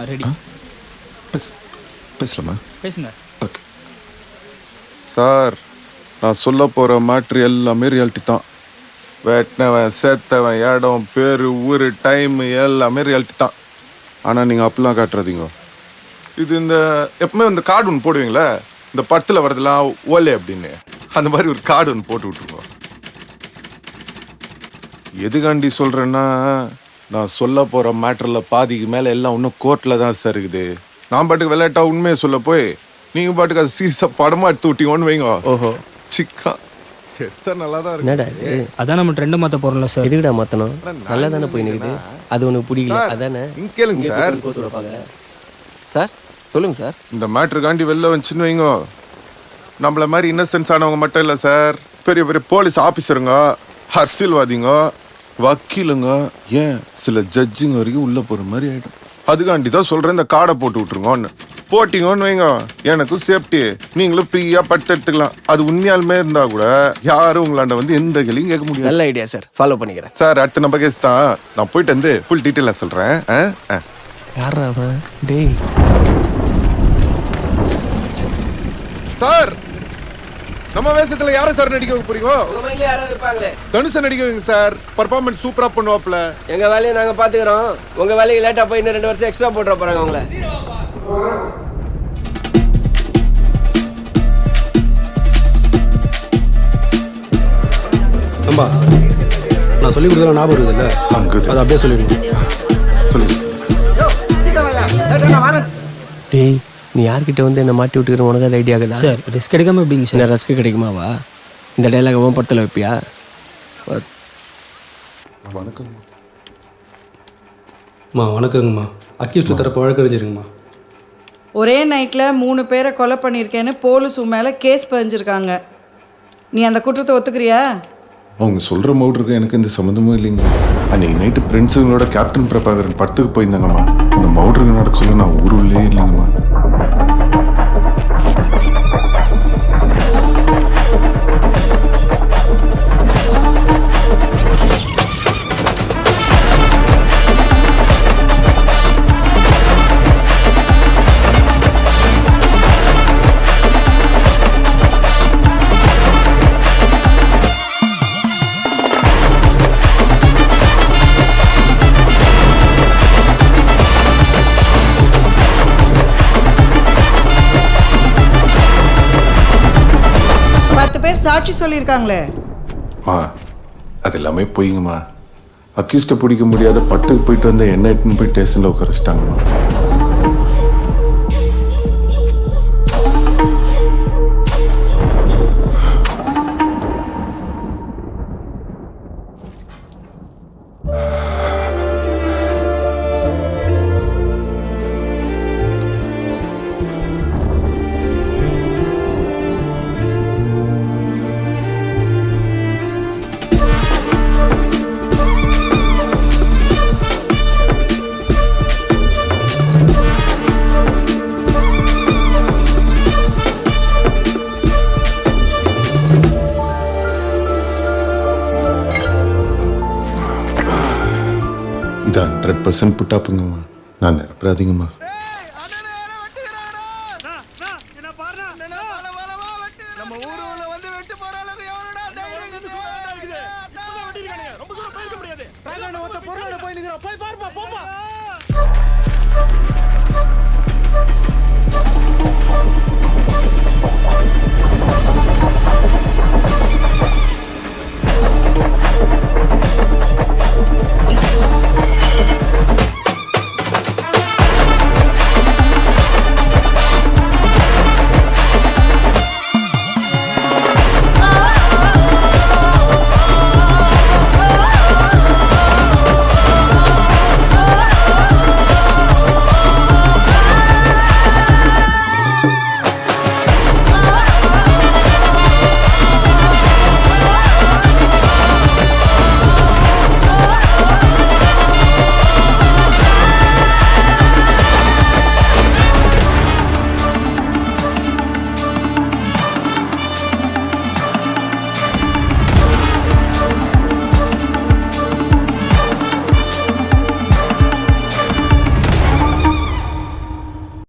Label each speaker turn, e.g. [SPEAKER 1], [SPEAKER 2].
[SPEAKER 1] Ready.
[SPEAKER 2] பேசலாமா?
[SPEAKER 1] பேசுங்க.
[SPEAKER 2] Okay sir, நான் சொல்ல போகிற மேட்ரு எல்லாமே ரியாலிட்டி தான். வெட்டினவன் சேர்த்தவன் இடம் பேர் ஊர் டைம் எல்லாமே ரியாலிட்டி தான். ஆனால் நீங்கள் அப்படிலாம் காட்டுறதீங்க. இது இந்த எப்பவுமே இந்த கார்டு ஒன்று போடுவீங்களே, இந்த படத்தில் வரதெல்லாம் ஓலே அப்படின்னு, அந்த மாதிரி ஒரு கார்டு ஒன்று போட்டு விட்ருங்க. எதுக்காண்டி சொல்கிறேன்னா, நான் சொல்ல போகிற மேட்டரில் பாதிக்கு மேலே எல்லாம் இன்னும் கோர்ட்டில் தான் சார் இருக்குது. நான் பாட்டுக்கு விளையாட்டா உண்மையை சொல்ல போய் நீங்கள் பாட்டுக்கு அது சீரியஸாக படமாக எடுத்து விட்டீங்கன்னு வைங்க.
[SPEAKER 3] ஓஹோ,
[SPEAKER 2] சிக்கா எடுத்தா நல்லா தான் இருக்கு.
[SPEAKER 1] அதான் நம்ம ட்ரெண்ட் மாற்ற போகிறோம்ல சார்.
[SPEAKER 3] எதுக்குடா மாற்றணும்? நல்லா தானே போய் நிற்குது. அது உனக்கு பிடிக்கல அதானே?
[SPEAKER 2] இங்க கேளுங்க சார்.
[SPEAKER 3] சார் சொல்லுங்க சார்.
[SPEAKER 2] இந்த மேட்ருக்காண்டி வெளில வந்துச்சுன்னு வைங்க, நம்மள மாதிரி இன்னசென்ஸ் ஆனவங்க மட்டும் இல்லை சார், பெரிய பெரிய போலீஸ் ஆஃபீஸருங்க, அரசியல்வாதிங்க, வக்கீலுங்க, ஏன் சில ஜட்ஜுங்க வரைக்கும் உள்ள போற மாதிரி ஆயிடும். அதுக்காண்டி தான் சொல்றேன், இந்த கார்டை போட்டு விட்டுருங்கன்னு. போட்டிங்கன்னு வைங்க, எனக்கும் சேஃப்டி, நீங்களும் ஃப்ரீயா பட்டு எடுத்துக்கலாம். அது உண்மையாலுமே இருந்தா கூட யாரும் உங்களாண்ட வந்து எந்த கேள்வியும் கேட்க முடியாது.
[SPEAKER 3] நல்ல ஐடியா சார், ஃபாலோ பண்ணிக்கிறேன்
[SPEAKER 2] சார். அடுத்த நம்ம கேஸ் தான், நான் போயிட்டு வந்து ஃபுல் டீட்டெயிலாக சொல்றேன்.
[SPEAKER 3] யாரா அவன்? டேய்
[SPEAKER 2] சார், நம்ம வேஷத்துல யாரை சார் நடிக்க வைக்க போறீங்க? தனுஷ நடிக்க வைங்க சார், பர்ஃபார்மன்ஸ் சூப்பரா பண்ணுவாப்ல.
[SPEAKER 3] எங்க வேலையை நாங்க பாத்துக்கிறோம், உங்க வேலைக்கு லேட்டா போய் இன்னும் 2 வருஷம் எக்ஸ்ட்ரா போட்டுற போறாங்க உங்களை.
[SPEAKER 4] அம்பா, நான் சொல்லி கொடுத்தா ஞாபகம் இருக்குது இல்லை? அது அப்படியே சொல்லிடுங்க.
[SPEAKER 2] சொல்லுங்க.
[SPEAKER 3] டேய், நீ யார்கிட்ட வந்து என்ன மாட்டி விட்டுக்கிற? உனக்கு அது ஐடியா இருக்குதா?
[SPEAKER 1] சார் ரிஸ்க் எடுக்காமல் எப்படிங்க சார்?
[SPEAKER 3] என்ன ரிஸ்க் கிடைக்குமாவா? இந்த டைலாக் உன் படத்தில் வைப்பியா?
[SPEAKER 2] வணக்கம்.
[SPEAKER 4] அம்மா வணக்கங்கம்மா. அக்யூஸ்ட் தரப்பு வழக்கறிஞருங்கம்மா.
[SPEAKER 5] ஒரே நைட்டில் 3 பேரை கொலை பண்ணியிருக்கேன்னு போலீஸ் உன் மேலே கேஸ் பதிஞ்சிருக்காங்க. நீ அந்த குற்றத்தை ஒத்துக்கிறியா?
[SPEAKER 2] அவங்க சொல்கிற மவுட்ருக்கு எனக்கு எந்த சம்மந்தமும் இல்லைங்க. அன்றைக்கி நைட்டு ஃப்ரெண்ட்ஸுங்களோட கேப்டன் பிரபாகரன் படத்துக்கு போயிருந்தாங்கம்மா. அந்த மவுட்ருக்கு நடக்க சொல்ல நான் ஊருள்ளே இல்லைங்கம்மா.
[SPEAKER 5] சாட்சி சொல்லியிருக்காங்களே.
[SPEAKER 2] அது எல்லாமே போயிங்கம்மா. அக்யூஸ்டை பிடிக்க முடியாத பட்டுக்கு போயிட்டு வந்த என்ன எட்டுன்னு போய் ஸ்டேஷனில் உட்கார வச்சிட்டாங்கம்மா. இது 100% புட்டாப்புங்கம்மா. நான் நிரப்பராதிங்கம்மா.